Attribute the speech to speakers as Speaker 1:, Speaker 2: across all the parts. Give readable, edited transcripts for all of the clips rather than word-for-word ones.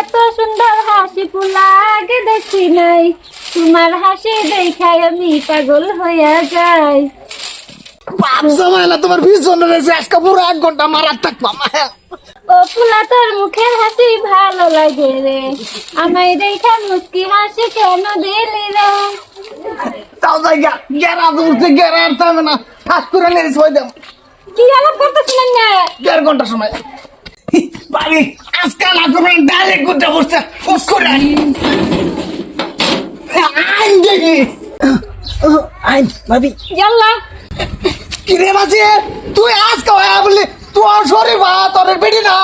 Speaker 1: এত সুন্দর হাসি ফুলা আগে দেখি নাই, তোমার হাসি দেখায় আমি পাগল হইয়া যাই।
Speaker 2: তোমার পিছনে রয়েছে আজকে পুরো 1 ঘন্টা মারার থাকবা।
Speaker 1: ও ফুলা তোর মুখের হাসি ভালো লাগে রে, আমায় দেখা মুস্কি হাসি কেন দিলি রে?
Speaker 2: তাও যাই গেরা উঠছে, গেরা আর থামে না, ফাঁস করে নিয়ে ছয় দেব।
Speaker 1: কি আলাপ করতেছিলেন না?
Speaker 2: 1.5 ঘন্টা সময় বাড়ি আজকাল আপনার ডাইরেক্ট করতে বসছে ফোস করে আইন দেখি আইন ভাবি
Speaker 1: ইয়াল্লা
Speaker 2: কিরে বাজে তুই আজকে হয়ে বললি তোর শরীর বা তোর বেটি না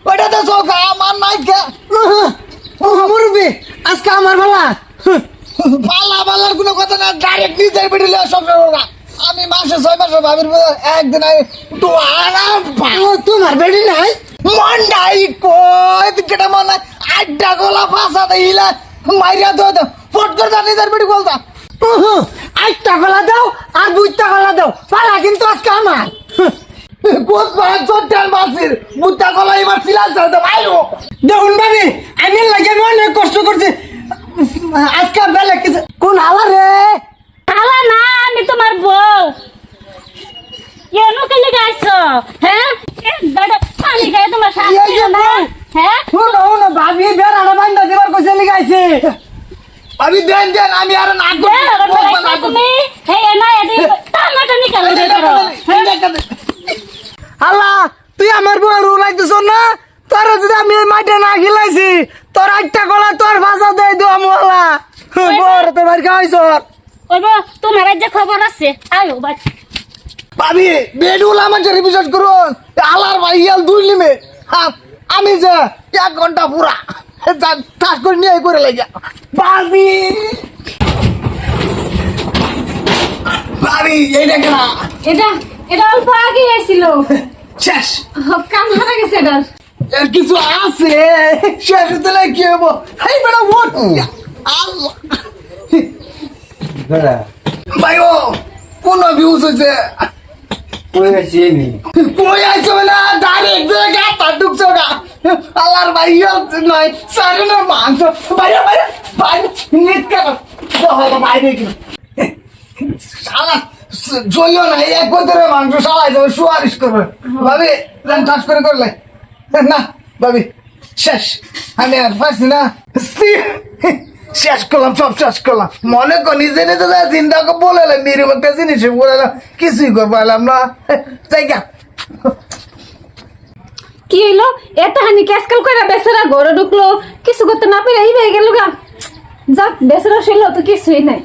Speaker 2: ওইটা তো চোখা আমার নাই কে মুরবি আজকে আমার বালা পালা পালার কোনো কথা না, ডাইরেক্ট নিজের বেটি লিয়ে সংসার করবা। আমি মাসে 6 মাসে ভাবির একদিন তো আরাম পাও। তোমার বেটি নাই মন নাই কই কেটা মন নাই 8টা গলা ফাঁসা দিলা মাইরা দাও ফট করে দাও নিজের বেটি বলতা 8টা গলা দাও আর 2টা গলা দাও পালা কিন্তু আজকে আমার কোত পাঁচ চট্টান বাসির 2টা গলা এবার ফিলাল চাল দাও আইও দেখুন ভাবি আমি লাগে অনেক কষ্ট করছি আজকে বেলা কিছু কোন হালা রে?
Speaker 1: হালা না, আমি তোমার বউ। কেন কেলে গাইছো? হ্যাঁ দাদা পানি খাই তোমার শান্তি না? হ্যাঁ
Speaker 2: শুনো ভাবি বেড়াটা বান্ধা দেবার কইছে লিগাইছে আমি দেন দেন আমি আর না
Speaker 1: তুমি হে না এদি টামাটা নিকালে দে করো।
Speaker 2: আল্লাহ তুই আমার বউ রু লাগতেছ না, তোর যদি আমি এই মাঠে না খিলাইছি তোর 8টা গলা তোর ভাষা দেই দো আমলা বড় তো বাড়ি খাইছ
Speaker 1: ওইবো তোমার যে খবর আছে আয়ো বাই।
Speaker 2: ভাবি বেডুল আমার জন্য বিশ্বাস করুন আলার ভাই ইয়াল 2 লিমে আমি যে 1 ঘন্টা পুরা কাজ করে নিয়ে করে লাগা ভাবি ভাবি এই দেখে না
Speaker 1: এটা এটা অল্প আগে এসেছিল,
Speaker 2: শেষ
Speaker 1: কাম হারা গেছে এটা।
Speaker 2: এর কিছু আছে শেষ হতে লাগে কি হবো এই বেড়া ওট আল্লাহ ভাই ও কোন ভিউজ হয়েছে কই আইছো না ডাইরেক্ট গাতা ঢুকছো না আল্লাহর ভাই নয় সারে না মাংস বাইরে বাইরে বাইরে নিট কাটা তো বাইরে কি শালা জইও না এক বছরে মাংস শালাই যাবে সুয়ারিশ করবে ভাবি রান টাচ করে করলে না ভাবি শেষ আমি আর পারছি না শেষ করলাম সব শেষ করলাম মনে কর নিজে নিজে যা চিন্তা বলে মেরে একটা জিনিস বলে কিছুই করবাইলাম না জায়গা
Speaker 1: কি হইলো এত হানি ক্যাসকাল করে বেচারা ঘরে ঢুকলো, কিছু করতে না পেরে এই হয়ে গেল গা। যাক বেচারা ছিল তো কিছুই নাই।